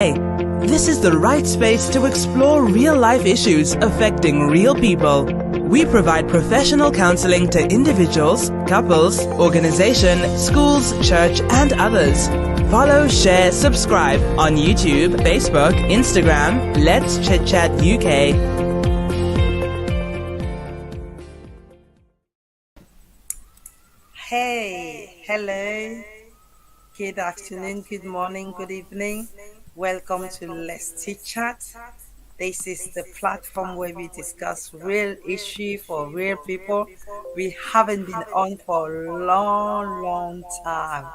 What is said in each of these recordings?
Hey, this is the right space to explore real-life issues affecting real people. We provide professional counseling to individuals, couples, organizations, schools, church, and others. Follow, share, subscribe on YouTube, Facebook, Instagram, Let's Chit Chat UK. Hey, hello, good afternoon, good morning, good evening. Welcome to Let's Chit Chat. This is the platform where we discuss real issue for real people. We haven't been on for a long time,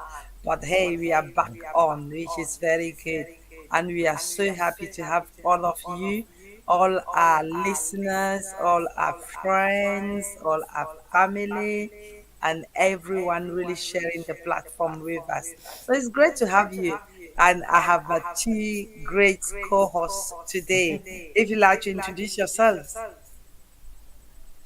but hey, we are back on, which is very good. And we are so happy to have all of you, all our listeners, all our friends, all our family, and everyone really sharing the platform with us. So it's great to have you. And I have two great co-hosts today. If you'd like to introduce yourselves.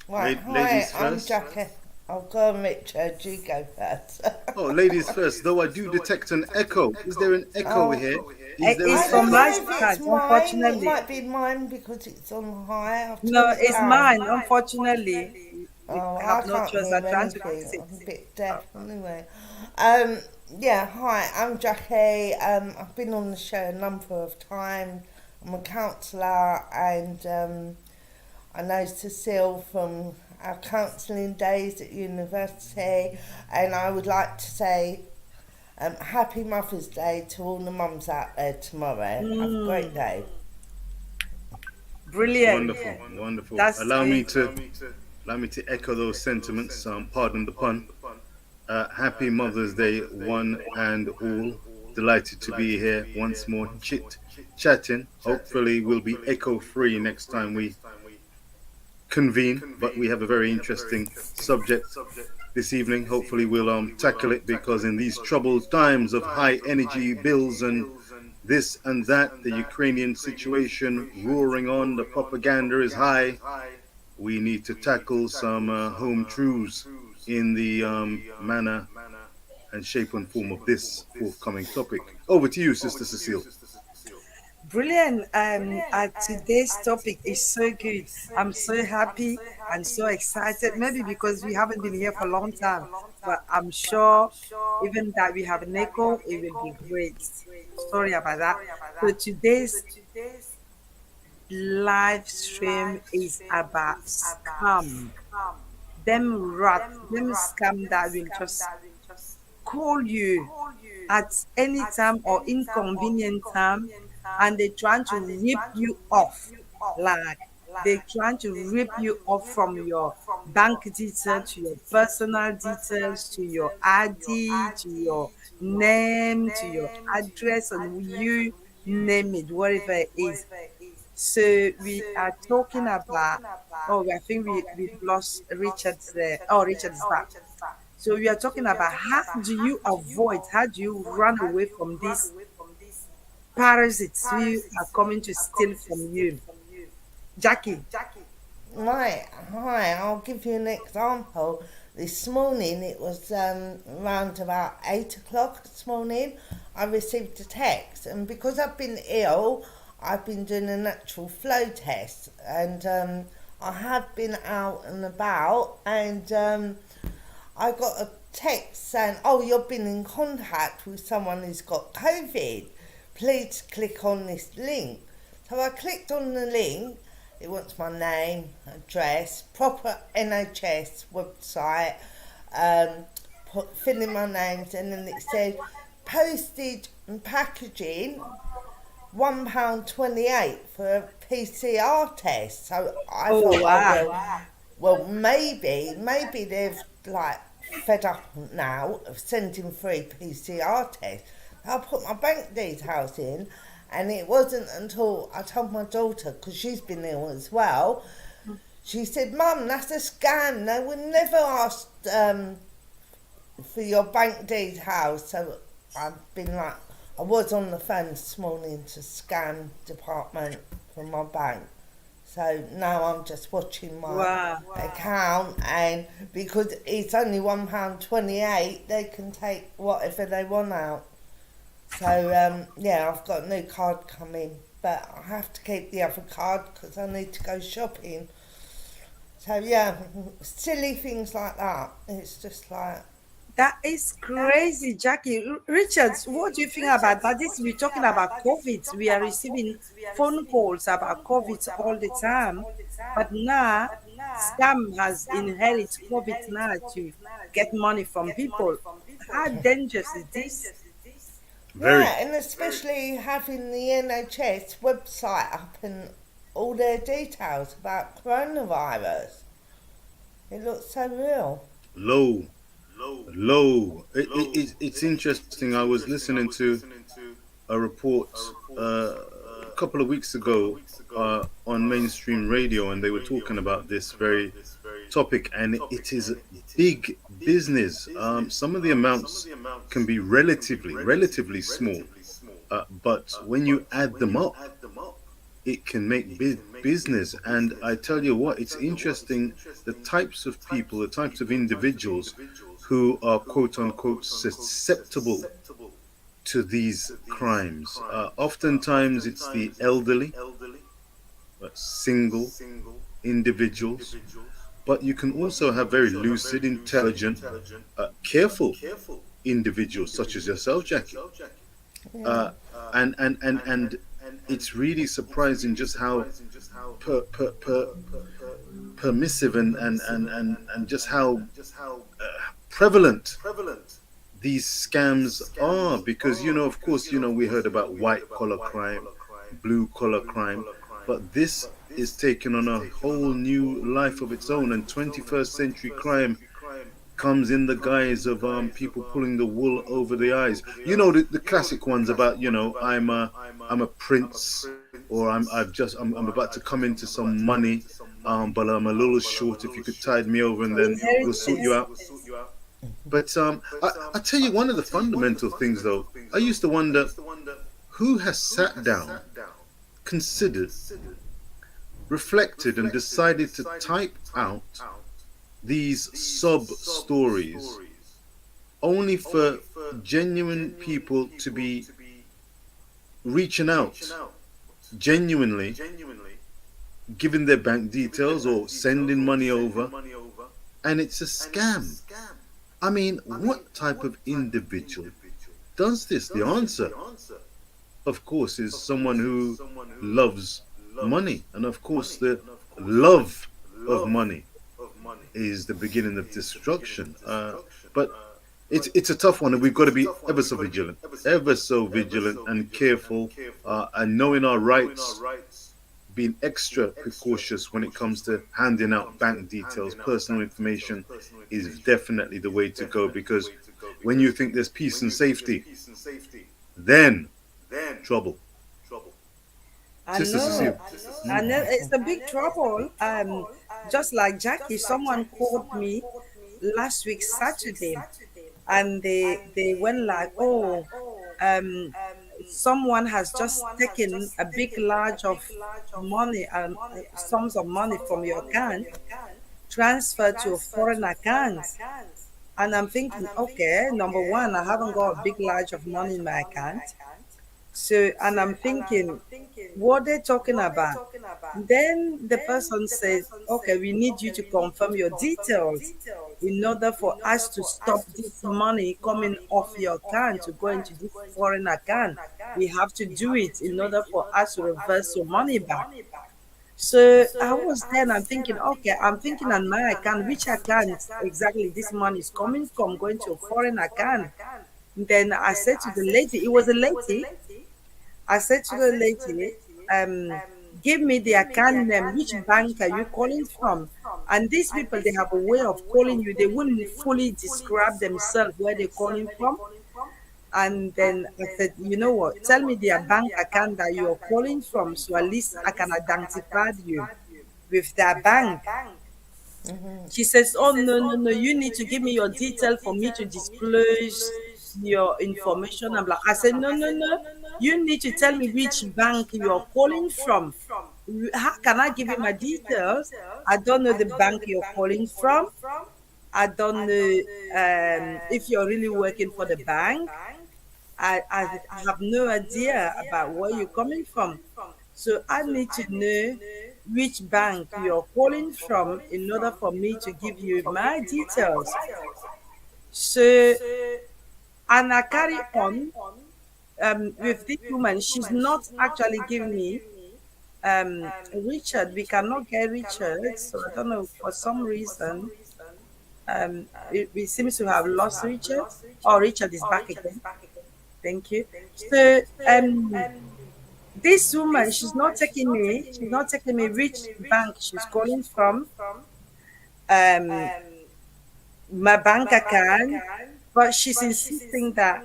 Right, Ladies hi, I'm first. Jackie. I'll go and Richard, you go first. Oh, ladies first. Though I do detect an echo. Is there an echo Oh, here? Is there an It's I don't from echo? my know if it's side, mine. It unfortunately. might be mine because it's on high. I've No, turned it it's down. mine. Unfortunately, we Oh, have I no can't choice. hear I'm trying to anything. fix it. I'm a bit deaf anyway. Um, yeah, hi, I'm Jackie. I've been on the show a number of times. I'm a counsellor and I know Cecile from our counselling days at university, and I would like to say happy Mother's Day to all the mums out there tomorrow. Have a great day. Brilliant. Wonderful, wonderful. That's good. Allow me to echo those sentiments. Pardon the pun. Happy Mother's Day, one and all. Delighted to be here once more, chatting. Hopefully, we'll be echo free next time we convene. But we have a very interesting subject this evening. Hopefully, we'll tackle it because in these troubled times of high energy bills and this and that, the Ukrainian situation roaring on, the propaganda is high. We need to tackle some home truths in the manner and shape and form of this forthcoming topic. Over to you, Sister Cecile. Brilliant. Today's topic is so good. I'm so happy and so excited. Maybe because we haven't been here for a long time, but I'm sure even that we have an echo, it will be great. Sorry about that. So today's live stream is about scam. Them scam that will just call you at any time or inconvenient time, and they trying to rip you off, like they trying to rip you off from your bank details to your personal details to your ID to your name to your address, and you name it, whatever it is. So we are talking about, oh, I think we've lost Richard there. Oh, Richard is back. So we are talking about how do you run away from these parasites who are coming to steal from you. Jackie. Right, hi, I'll give you an example. This morning, it was around about 8 o'clock this morning, I received a text, and because I've been ill, I've been doing a natural flow test, and I have been out and about, and I got a text saying, oh, you've been in contact with someone who's got COVID. Please click on this link. So I clicked on the link. It wants my name, address, proper NHS website, fill in my names, and then it said postage and packaging, £1.28 for a PCR test. So I Oh thought, wow. well, maybe they've like fed up now of sending free PCR tests. I put my bank details in, and it wasn't until I told my daughter, because she's been ill as well, she said, Mum, that's a scam. They would never ask for your bank details. So I've been like, I was on the phone this morning to scam department for my bank. So now I'm just watching my Wow. account, and because it's only £1.28, they can take whatever they want out. So yeah, I've got a new card coming, but I have to keep the other card because I need to go shopping. So yeah, silly things like that. It's just like That is crazy, Jackie. Richards, what do you think about that? This we're talking about COVID. We are receiving phone calls about COVID all the time, but now scam has inherited COVID now to get money from people. How dangerous is this? Very. yeah, and especially having the NHS website up and all their details about coronavirus. It looks so real. Low, low. It's interesting. I was listening to a report a couple of weeks ago on mainstream radio, and they were talking about this very topic, and it is big business. Some of the amounts can be relatively small, but when you add them up, it can make big business. And I tell you what, it's interesting the types of people, the types of individuals who are quote unquote susceptible to these crimes. Oftentimes, it's the elderly, single individuals, but you can also have very lucid, intelligent, careful individuals such as yourself, Jackie. Yeah. Uh, and it's really surprising just how per, per, per, permissive and just how prevalent these scams are, because of course, we heard about white collar crime, blue collar crime, but this is taking on a whole new life of its own, and 21st century crime comes in the guise of people pulling the wool over the eyes. The classic ones about, I'm a prince, or I'm about to come into some money, but I'm a little short. If you could tide me over, and then we'll sort you Inheritance. out. But I tell you, one of the fundamental things, though, I used to wonder who has sat down, considered, reflected, and decided to type out these sub stories only for genuine people to be reaching out, genuinely giving their bank details or sending money over, and it's a scam. I mean, what type of individual does this? The answer, of course, is someone who loves money. And of course, the love of money is the beginning of destruction. But it's a tough one, and we've got to be ever so vigilant and careful, and knowing our rights, being extra precautious when it comes to handing out bank details. Personal information is definitely the way to go, because when you think there's peace and safety, then trouble. I Sister know. Cecile. And then it's a big trouble. Just like Jackie, someone called me last week Saturday, and they went like, oh, um, someone has just taken a big large of money and sums of money from your account, transferred to a foreign account. And I'm thinking, okay, number one, I haven't got a big large of money in my account. So, and I'm thinking, what they talking about? Then the person says, okay, we need you to confirm your details in order for us to stop this money coming off your account to go into this foreign account. We have to do it in order for us to reverse your money back. So I was there and I'm thinking, okay, I'm thinking on my account, which account exactly this money is coming from, going to a foreign account. Then I said to the lady, it was a lady, I said to the lady, give me the account name, which bank are you calling from? And these people, they have a way of calling you. They wouldn't fully describe themselves where they're calling from. And then I said, you know what, tell me their bank account that you're calling from, so at least I can identify you with their bank. She says, oh, no, no, no, you need to give me your detail for me to disclose your information. I said, no, no, no, you need to tell me which bank you're calling from. How can I give you my details? I don't know the bank you're calling from. I don't know if you're really working for the bank. I have no idea about where you're coming from. So I need to know which bank you're calling from in order for me to give you my details. So, and I carry on with this woman. She's not actually giving me Richard. We cannot get Richard. So I don't know, for some reason, we seem to have lost Richard. Oh, Richard is back again. Thank you. So this woman, she's not taking me which bank she's calling from, um, my bank account, but she's insisting that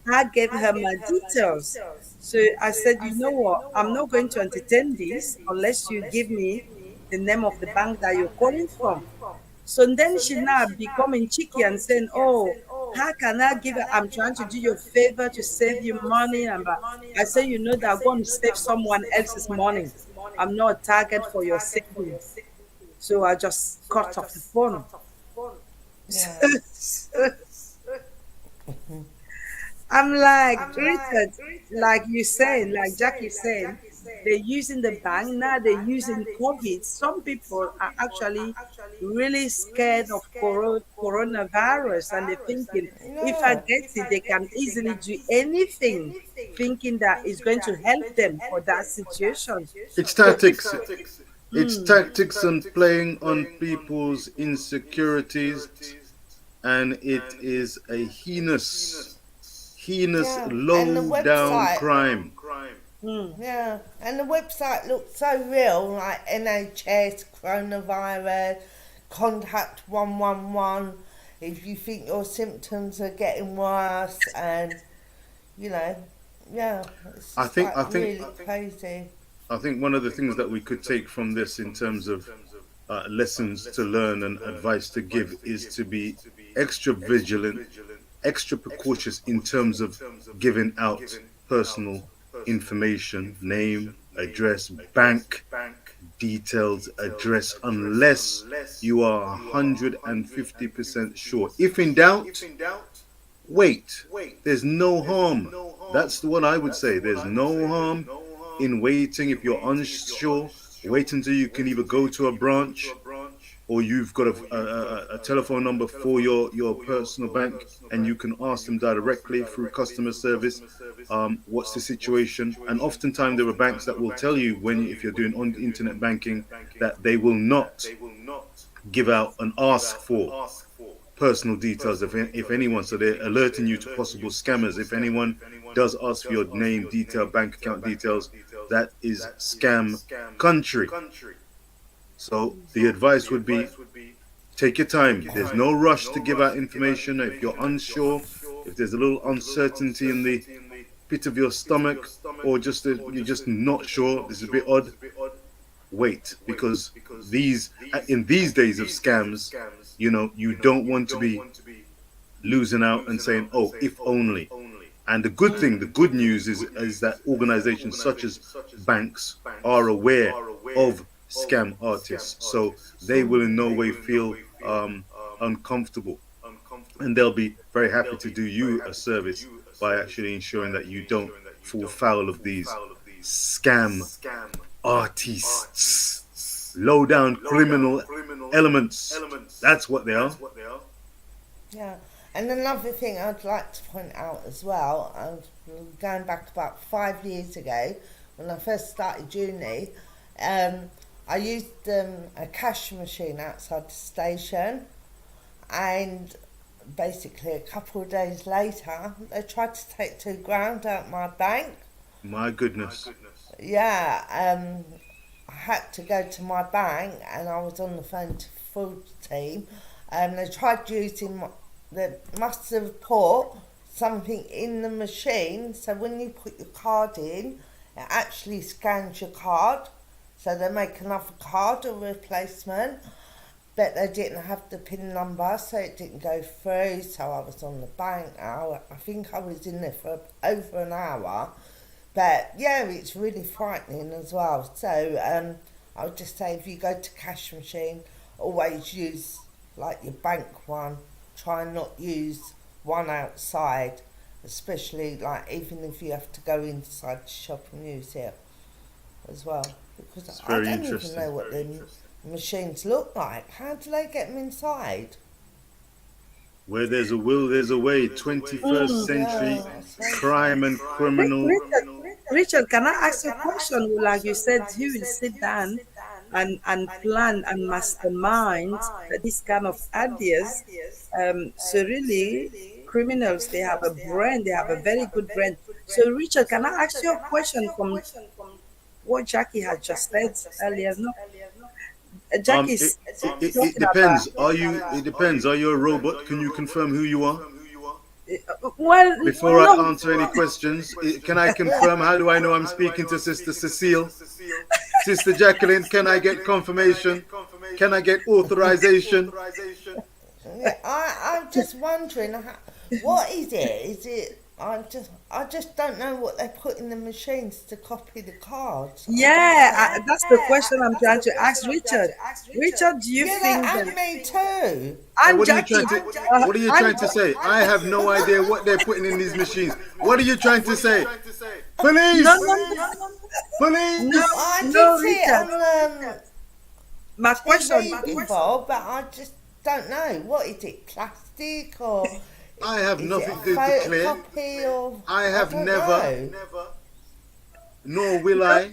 I gave her my details. So I said, you know what, I'm not going to entertain this unless you give me the name of the bank that you're calling from. So then she now becoming cheeky and saying, "Oh, how can I give her? I'm trying to do you a favor to save you money." And but I say, "You know that I'm going to save someone else's money. I'm not a target for your saving." So I just cut off the phone. Yeah. I'm like, Richard, like you said, like Jackie said, they're using the bank now, they're using COVID. Some people are actually really scared of coronavirus and they're thinking if I Yeah. get it, they can easily do anything, thinking that it's going to help them for that situation. It's So if tactics. It's tactics and playing on people's insecurities, and it is a heinous, Yeah. And the low down website. crime. Yeah. And the website looked so real, like NHS, coronavirus, contact 111 if you think your symptoms are getting worse, and you know, yeah, it's I just think, like I think, really crazy. I think one of the things that we could take from this in terms of lessons to learn and advice to give is to be extra vigilant, extra precautious in terms of giving out personal information, name, address, bank details, address, unless you are 150% sure. If in doubt, wait. There's no harm. That's what I would say. There's no harm in waiting. If you're unsure, wait until you can either go to a branch or you've got a telephone number for your personal bank and you can ask them directly through customer service what's the situation. And oftentimes there are banks that will tell you when, if you're doing on internet banking, that they will not give out and ask for personal details if anyone, so they're alerting you to possible scammers. If anyone does ask for your name, detail, bank account details, that is scam country. So the advice would be, take your time. There's no rush to give out information. If you're unsure, if there's a little uncertainty in the pit of your stomach, or just you're just not sure, this is a bit odd, wait, because these in these days of scams, you don't want to be losing out and saying, oh, if only. And the good news is that organizations such as banks are aware of scam artists, so they will in no way feel uncomfortable, and they'll be very happy to do you a service by actually ensuring that you don't fall foul of these scam artists, low down criminal elements. That's what they are. Yeah. And another thing I'd like to point out as well, I was going back about 5 years ago when I first started uni, I used a cash machine outside the station, and basically a couple of days later they tried to take £2,000 out my bank. My goodness. Yeah, I had to go to my bank and I was on the phone to the fraud team, and they tried using they must have put something in the machine, so when you put your card in, it actually scans your card, so they make another card, a replacement, but they didn't have the PIN number, so it didn't go through. So I was on the bank. I think I was in there for over an hour, but yeah, it's really frightening as well. So I would just say, if you go to cash machine, always use like your bank one. Try and not use one outside, especially like even if you have to go inside the shop and use it as well. Because It's I very don't even interesting. know what the machines look like. How do they get them inside? Where there's a will, there's a way. 21st Mm. century Yeah, I suppose so. crime and criminal. Richard, Richard, can I ask you a question? Like you said, he will sit down and plan and mastermind this kind of ideas. So really, criminals, they have a brain, they have a very good brain. So Richard, can I ask you a question from what Jackie had just said earlier? No, Um, Jackie it, is it talking about. depends. Are you? It depends. Are you a robot? Can you confirm who you are? Well, Before I no, answer any questions, can I confirm? How do I know I'm speaking to Sister Cecile? Sister Jacqueline, can I get confirmation? Can I get authorization? Yeah, I'm just wondering, what is it? Is it? I just don't know what they put in the machines to copy the cards. I don't yeah, know. that's the question I'm trying to ask Richard. Richard, do you Yeah, think that that and me too. I'm What are you Jackie? trying to? What are you I'm trying to say? I have no idea what they're putting in these machines. What are you trying to say? no, Police! no, no, no, Police! I did no, see it Richard. on My question TV is, before, but I just don't know. What is it? Plastic or I have is it a nothing to declare. photocopy or I I have don't never, know. nor will no, I,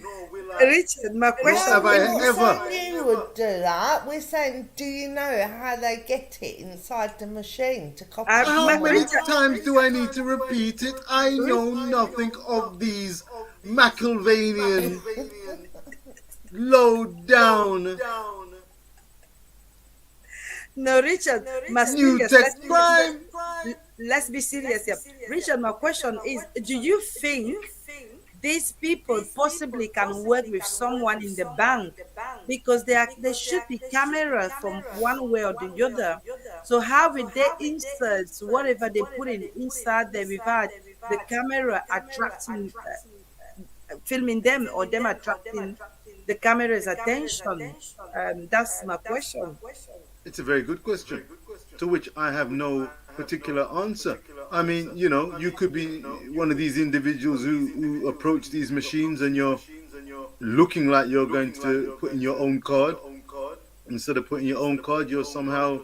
Richard. My nor question have No, I we're is, not ever. saying you would do that. We're saying, do you know how they get it inside the machine to copy How many Richard, times do I need to repeat it? I Ri- know nothing of these McIlvanian low down no, Richard. My new serious. tech crime. Let's be serious here, Richard. My question is, do you think these people possibly can work with someone in the bank because there should be camera from one way or the other. So how will they insert whatever they put in inside there without the camera attracting, filming them or them attracting the camera's attention? That's my question. It's a very good question, to which I have no particular answer. I mean, you could be one of these individuals who approach these machines and you're looking like you're going to put in your own card. Instead of putting your own card, you're somehow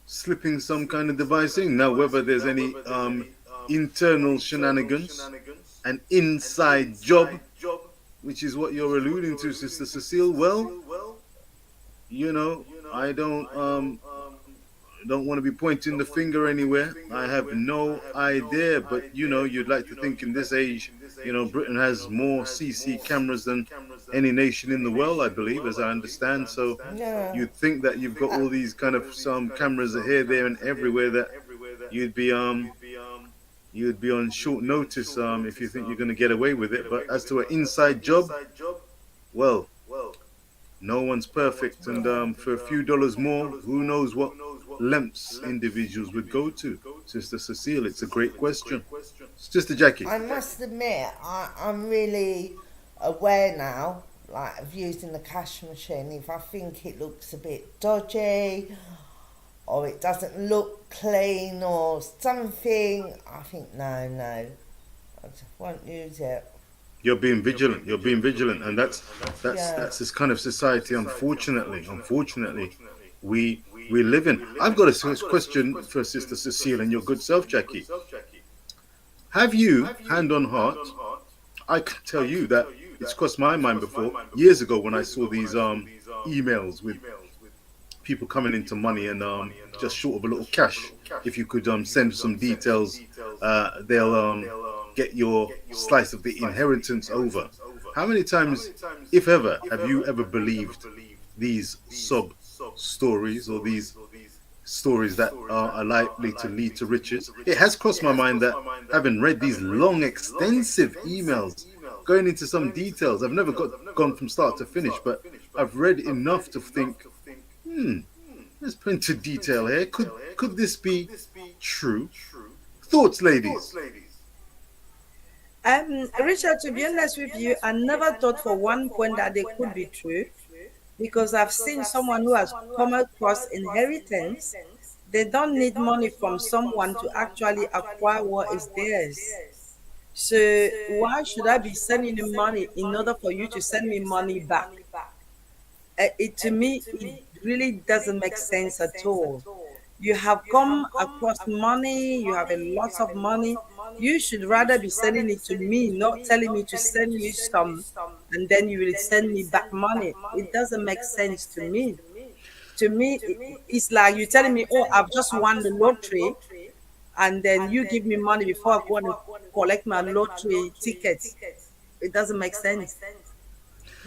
slipping some kind of device in. Now, whether there's any internal shenanigans, an inside job, which is what you're alluding to, Sister Cecile, well, I don't want to be pointing the finger anywhere. I have no idea, but you'd like to think in this age, Britain has more CC cameras than any nation in the world, I believe, as I understand. So Yeah. you'd think that you've got all these kind of some cameras here, there, and everywhere that you'd be you'd be on short notice if you think you're going to get away with it. But as to an inside job, well, no one's perfect, and for a few dollars more, who knows what lengths individuals would go to. Sister Cecile, it's a great question. Sister Jackie, I must admit, I'm really aware now, like of using the cash machine. If I think it looks a bit dodgy, or it doesn't look clean, or something, I think no, I just won't use it. you're being vigilant. You're being vigilant, and that's Yeah. that's this kind of society. Unfortunately, we live in. I've got a question for Sister Cecile and your good self, Jackie. Have you, hand on heart, I can tell you that it's crossed my mind before, years ago when I saw these emails with people coming into money and just short of a little cash. If you could send some details, they'll get your slice of the inheritance over. How many times, if ever, have you ever believed these sub stories or these stories that are likely to lead to riches? It has crossed my mind that having read these long, extensive emails, going into some details, I've never gone from start to finish, but I've read enough to think, there's plenty of detail here. Could this be true? Thoughts, ladies? Richard, to be honest with you, I never thought for one point that they could be true because I've seen someone who has come across inheritance They don't need money from someone to actually acquire what is theirs. So why should I be sending you money in order for you to send me money back? It to me, it really doesn't make sense at all. You have come across money, you have a lot of money. You should rather be sending it to me, not telling me to send you some and then you will send me back money. It doesn't make sense to me. To me, it's like you telling me, oh, I've just won the lottery, and then you give me money before I go and collect my lottery tickets. It doesn't make sense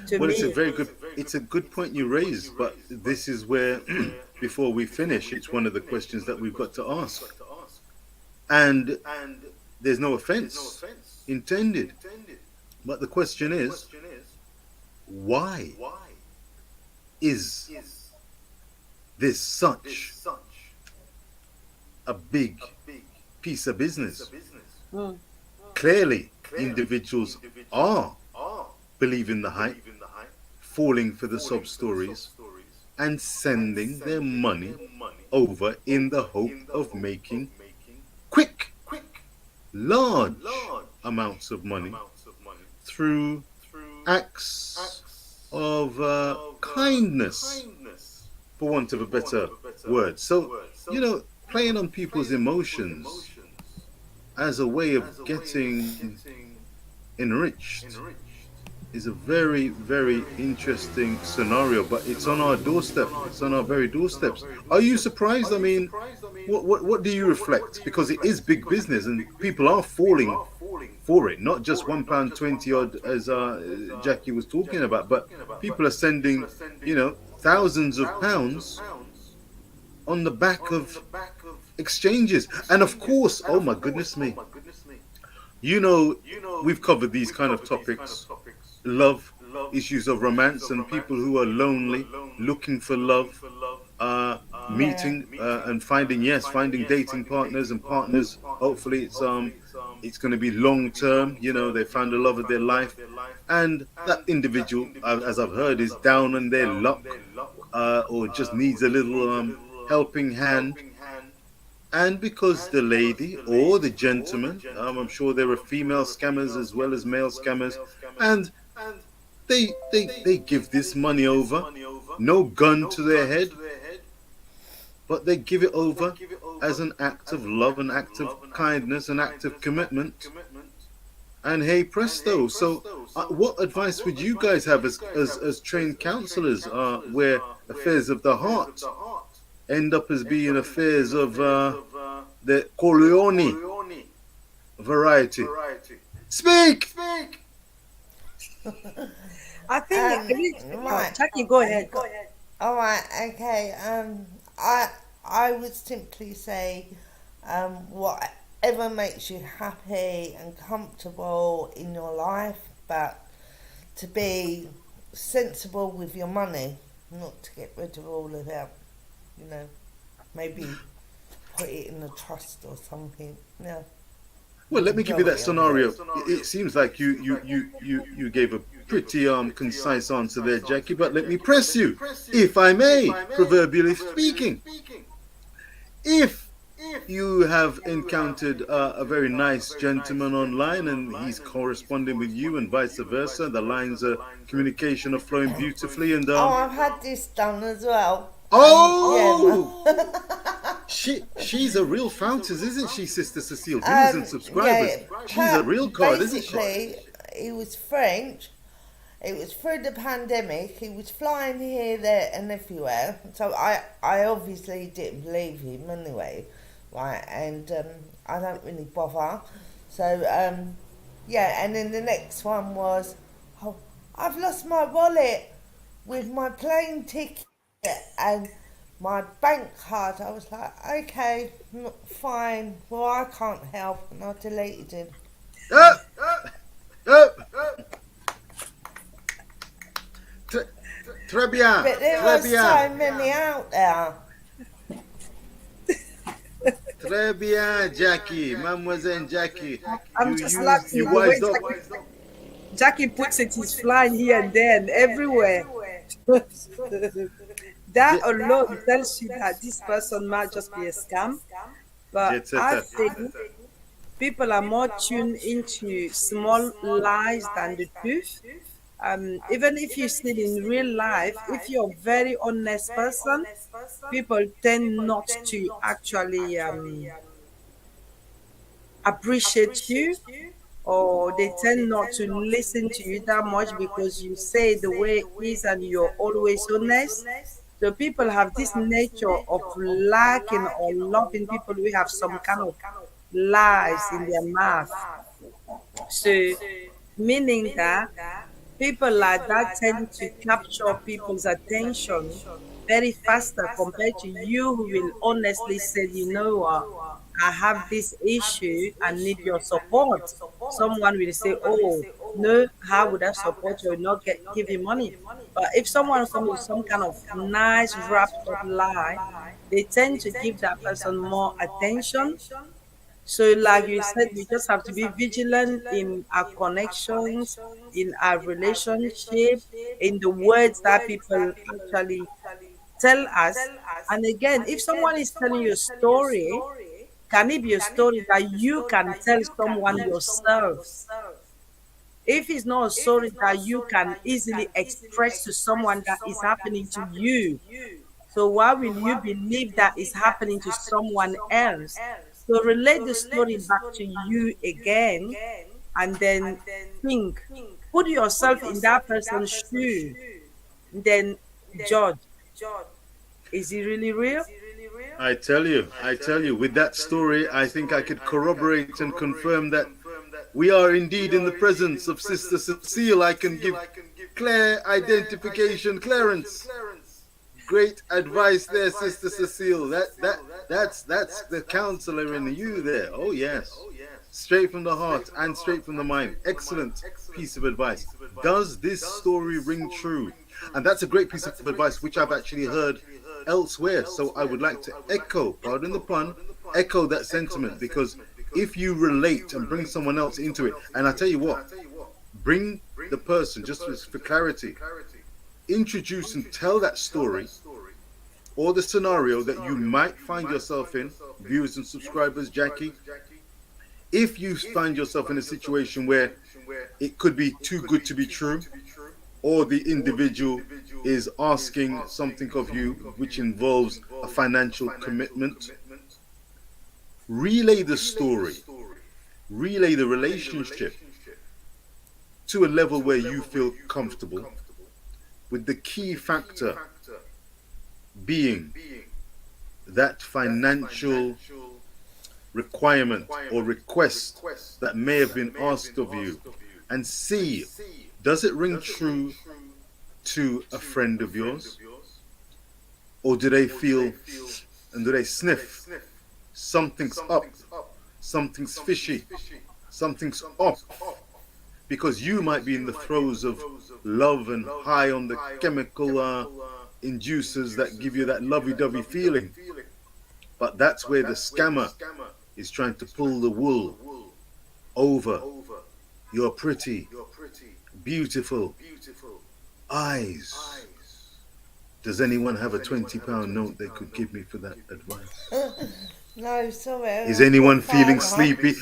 to Well, me. it's a good point you raise, but this is where, before we finish, it's one of the questions that we've got to ask. And there's no offense intended. But the question is, why is this such a big piece of business? Mm. Clearly, individuals are believing the hype, falling for the sob stories, and sending their money over in the hope of making quick, large amounts of money through acts of kindness, for want of a better word. So, playing on people's emotions as a way of getting enriched is a very, very interesting scenario, but it's on our doorstep. It's on our very doorsteps. Are you surprised? I mean, what do you reflect? Because it is big business and people are falling for it, not just £1.20 odd as Jackie was talking about, but people are sending, thousands of pounds on the back of exchanges. And of course, oh my goodness me, we've covered these kind of topics: love, issues of romance, and people who are lonely, looking for love, meeting and finding dating partners and partners. Hopefully, it's going to be long term. They found the love of their life, and that individual, as I've heard, is down on their luck, or just needs a little helping hand. And because the lady or the gentleman, I'm sure there are female scammers as well as male scammers, and they give this money over, no gun to their head, but they give it over as an act of love, an act of kindness, an act of commitment. And hey presto. So what advice would you guys have as trained counselors, where affairs of the heart end up as being affairs of the Corleone variety? Speak! I think right. Jackie, go ahead. All right, okay. I would simply say, whatever makes you happy and comfortable in your life, but to be sensible with your money, not to get rid of all of it. Maybe put it in a trust or something. Yeah. Well, let me give you that scenario. It seems like you gave a pretty concise answer there, Jackie, but let me press you, if I may, proverbially speaking. If you have encountered a very nice gentleman online and he's corresponding with you and vice versa, the lines of communication are flowing beautifully, and I've had this done as well. She's a real fountain, isn't she, Sister Cecile? Viewers and subscribers. She's a real card, isn't she? Basically, he was French. It was through the pandemic. He was flying here, there, and everywhere. So I obviously didn't believe him anyway, right? And I don't really bother. So and then the next one was, oh, I've lost my wallet with my plane ticket and my bank card. I was like, okay, fine. Well, I can't help, and I deleted him. Très bien. But there are so many out there. Très bien, Jackie, Mademoiselle Jackie. I'm just laughing. You wised up. Jackie puts it, he's flying here and there and everywhere. That Jet, alone tells you that this person might just be a scam. But jet I setter. think people are more tuned into small lies than the truth. Even if you see it in real life, if you're a very honest person, people tend not to actually appreciate you, or they tend not to listen to you that much because you say the way it is and you're always honest. So people have this nature of liking or loving people who have some kind of lies in their mouth. So meaning that people like that tend to capture people's attention very faster compared to you who will honestly say, you know what, I have this issue and need your support. Someone will say, oh, no, how would I support you? I will not give you money. But if someone comes with some kind of nice wrapped up lie, they tend to give that person more attention. So, like you said, we just have to be vigilant in our connections, in our relationship, in the words that people actually tell us. And again, if someone is telling you a story, can it be a story that you can tell someone yourself? If it's not a story that you can easily express to someone that is happening to you, so why will you believe that is happening to someone else? So relate the story back to you again and then think, put yourself in that person's shoe, then judge. Is it really real? I tell you, with that story, I think I could corroborate and confirm that we are indeed in the presence of Sister Cecile. I can give clear identification clearance. Great advice there, Sister Cecile. That's the counselor in you there. Oh yes, straight from the heart and straight from the mind. Excellent piece of advice. Does this story ring true? And that's a great piece of advice which I've actually heard elsewhere. So I would like to echo, pardon the pun, echo that sentiment, because if you relate and bring someone else into it, and I tell you what, bring the person, just for clarity, introduce and tell that story or the scenario that you might find yourself in, viewers and subscribers, Jackie. If you find yourself in a situation where it could be too good to be true, or the individual is asking something of you which involves a financial commitment, relay the story, relay the relationship to a level where you feel comfortable, with the key factor being that financial requirement or request that may have been asked of you, and see, does it ring true to a friend of yours, or do they feel and do they sniff something's up, something's fishy, something's off, because you might be in the throes of love and high on the chemical inducers that give you that lovey-dovey feeling. But that's where the scammer is trying to pull the wool over your pretty, beautiful eyes. Does anyone have a £20 note they could give me for that advice? No, sorry. Is anyone feeling sleepy?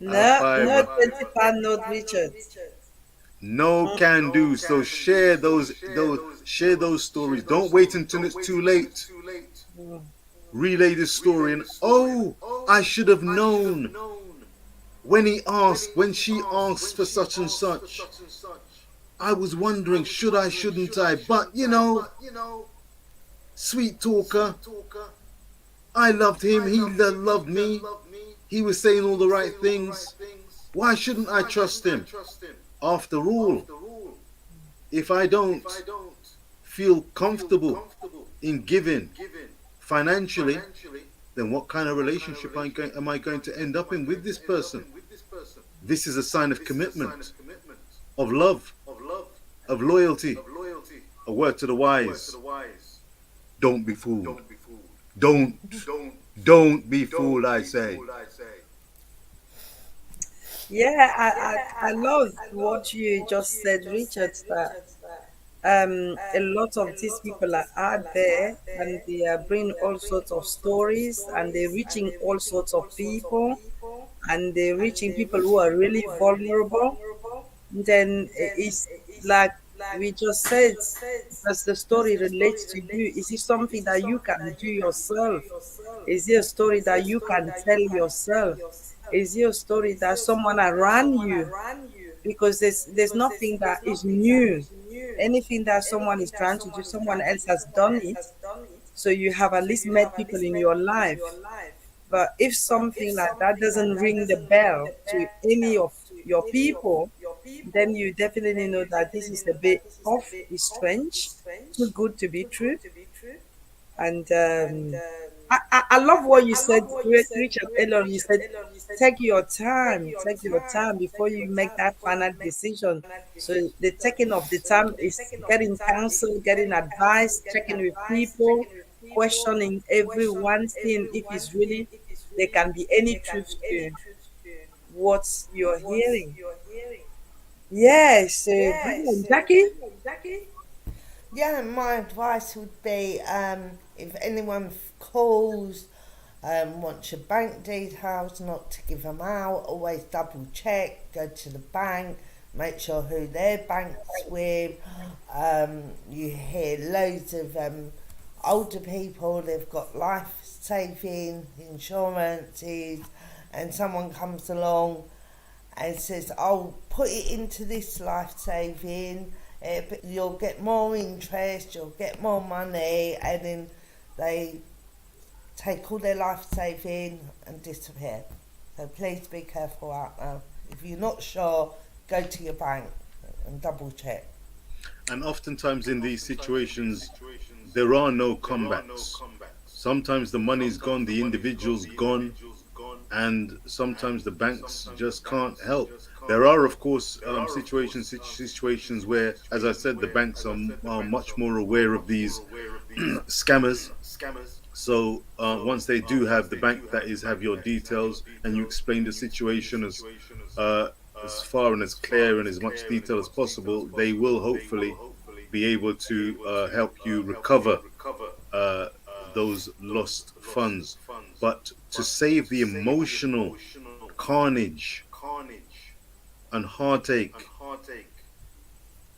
No, no 20 pound note, Richard. No can do. So share those stories. Don't wait until it's too late. Relay this story and I should have known when she asked for such and such. I was wondering, shouldn't I? But sweet talker, I loved him, he loved me. He was saying all the right things. Why shouldn't I trust him? After all, if I don't feel comfortable in giving financially, then what kind of relationship am I going to end up in with this person? This is a sign of commitment, of love, of loyalty. A word to the wise: don't be fooled. Don't be fooled, I say. Yeah, I love what you just said, Richard, that a lot of these people are out there and they are bringing all sorts of stories and they're reaching all sorts of people and they're reaching people who are really vulnerable. Then it's like we just said, does the story relate to you? Is it something that you can do yourself? Is it a story that you can tell yourself? Is it a story that someone around you? Because there's nothing that is new. Anything that someone is trying to do, someone else has done it. So you have at least met people in your life. But if something like that doesn't ring the bell to any of your people, then you definitely know that this is a bit off, it's strange, too good to be true. And I love what you said, Richard Elon. You said, take your time before you make that final decision. So the taking of the time is getting counsel, getting advice, checking with people, questioning every one thing if it's really there can be any truth to what you're hearing. Yes, brilliant, Jackie. Yeah, my advice would be if anyone calls, wants your bank details, not to give them out, always double check, go to the bank, make sure who their bank's with. You hear loads of older people, they've got life saving insurances, and someone comes along and says, "Oh, put it into this life saving. You'll get more interest, you'll get more money," and then they take all their life saving and disappear. So please be careful out there. If you're not sure, go to your bank and double check. And oftentimes in these situations, there are no comebacks. Sometimes the money's gone, the individual's gone, and sometimes the banks just can't help. There are, of course, situations where, as I said, the banks are much more aware of these scammers. So once they do have the bank that is have your details, and you explain the situation as far and as clear and as much detail as possible, they will hopefully be able to help you recover uh, those lost funds. But to save the emotional carnage and heartache,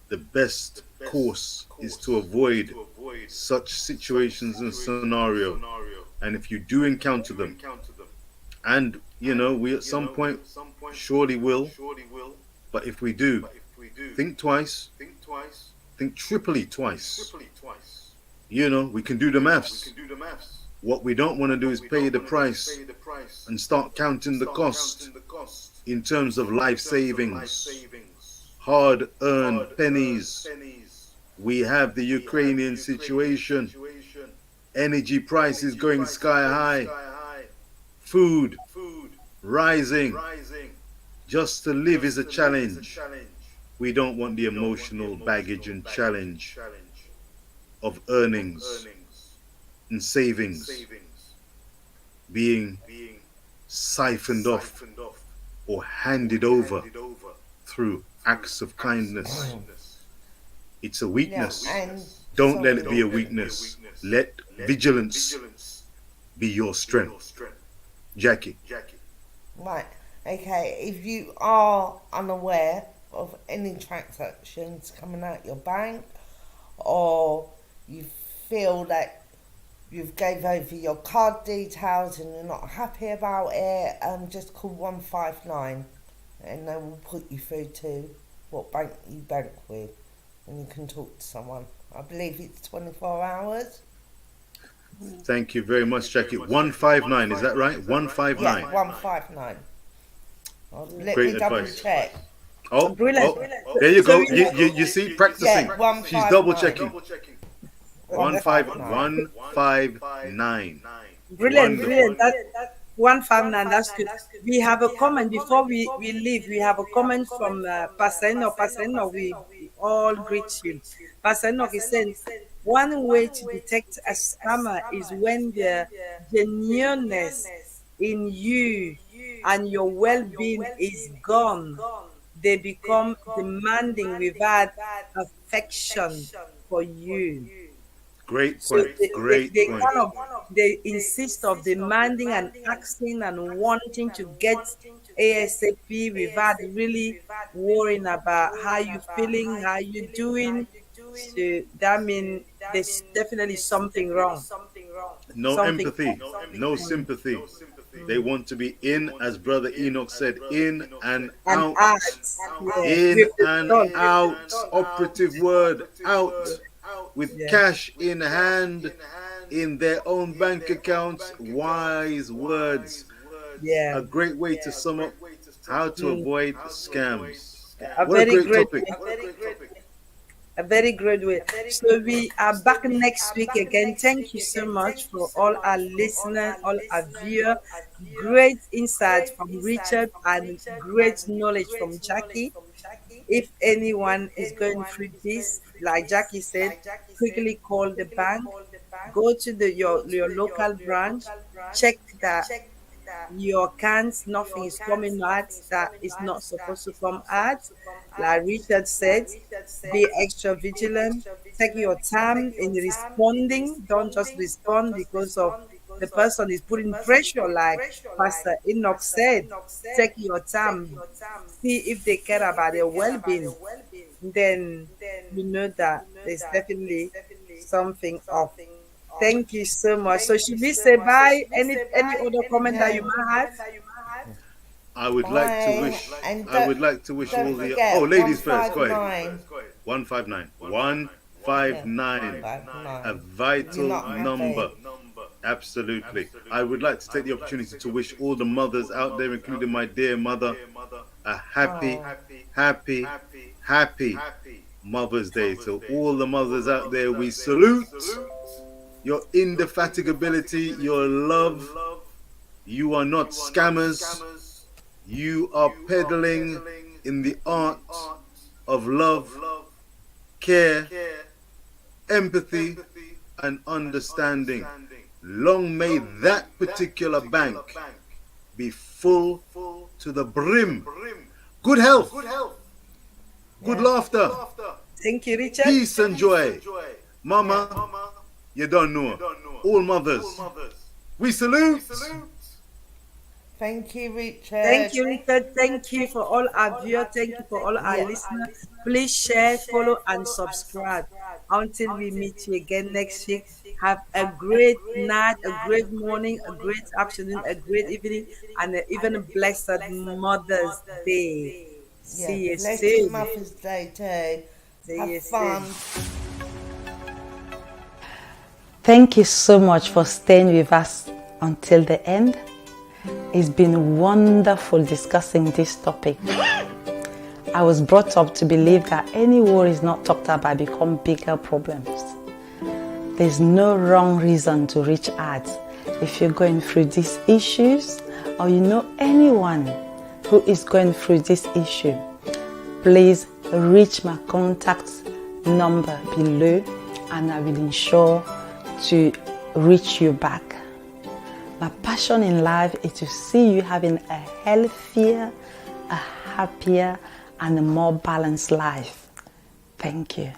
the best course is to avoid such situations and scenario. And if you do encounter them, and we at some point surely will, but if we do, think twice, think triply twice. We can do the maths. What we don't want to do is pay the price and start counting the cost in terms of life savings, hard earned pennies. We have the Ukrainian situation, energy prices going sky high, food rising. Just to live is a challenge. We don't want the emotional baggage and challenge of earnings and savings being siphoned off or handed over through acts of kindness. It's a Yeah, weakness. and Don't let sorry. it be a weakness. Let vigilance be your strength. Jackie. Right. Okay. If you are unaware of any transactions coming out your bank, or you feel that you've gave over your card details and you're not happy about it, just call 159, and they will put you through to what bank you bank with, and you can talk to someone. I believe it's 24 hours. Thank you very much, Jackie. 159, is that right? Yeah, 159. 159. Let Great me double advice. check. Oh, Brilliant. there you So go. You see, practicing. Yeah, 159. She's double checking. 159. 159. Brilliant, Wonderful. brilliant. That 159, that's good. We have a comment before we leave. We have a comment from Paseno. Paseno, we all greet you. Paseno is saying, one way to detect a scammer is when the genuineness in you and your well-being is gone, they become demanding without affection for you. Great So point. Great they point. kind of they insist of demanding and asking and wanting to get ASAP without really worrying about how you feeling, how you doing. So that means there's definitely something wrong. No Something empathy, no wrong. sympathy. They want to be in, as Brother Enoch said, in and And out. act, yeah, In with the and dog. out. Operative word, out. With Yeah, cash in hand, in their own bank accounts. Wise words. yeah. A great way to sum up how to Mm. avoid scams. A What a very great great topic. a very great way. So we are back next week again. Thank you so much for all our listeners, all our viewers. Great insight from Richard and great knowledge from Jackie. If anyone is going through this, like Jackie said, quickly call the bank, go to your local branch, check that your accounts, nothing is coming out that is not supposed to come out. Like Richard said, be extra vigilant. Take your time in responding. Don't just respond because of the person is putting pressure, like Pastor Enoch said. Take your time. See if they care about their well-being. Then you know that there's definitely something off. Thank you so much. So should we say bye? Any other comment that you Yeah. might have? I would like to Bye. wish And I would like to wish all don't the forget, ladies first. Go ahead. 159. 159. Yeah, 159. A 159. You're vital not happy. number. Absolutely. I would like to take the opportunity to wish all the mothers out there, including my dear mother, a happy, Oh. happy, happy Mother's Day. So all the mothers out there, we salute your indefatigability, your love. You are not scammers. You are peddling in the art of love, care, empathy, and understanding. Long may that particular bank be full to the brim. Good health, good Yeah. laughter, Thank you, Richard. peace and joy. Mama, you don't know. All mothers, we salute. Thank you, Richard. Thank you, Richard. Thank you for all our viewers. Thank you for all our Yeah. listeners. Please share, follow, and subscribe. Until we meet you again next week, have a great night, a great morning, a great afternoon, a great evening, and even a blessed Mother's Day. Yeah. See you Blessed soon. Mother's Day too. See Have you fun. soon. Thank you so much for staying with us until the end. It's been wonderful discussing this topic. I was brought up to believe that any worries not talked about become bigger problems. There's no wrong reason to reach out if you're going through these issues or you know anyone who is going through this issue. Please reach my contact number below and I will ensure to reach you back. My passion in life is to see you having a healthier, a happier, and a more balanced life. Thank you.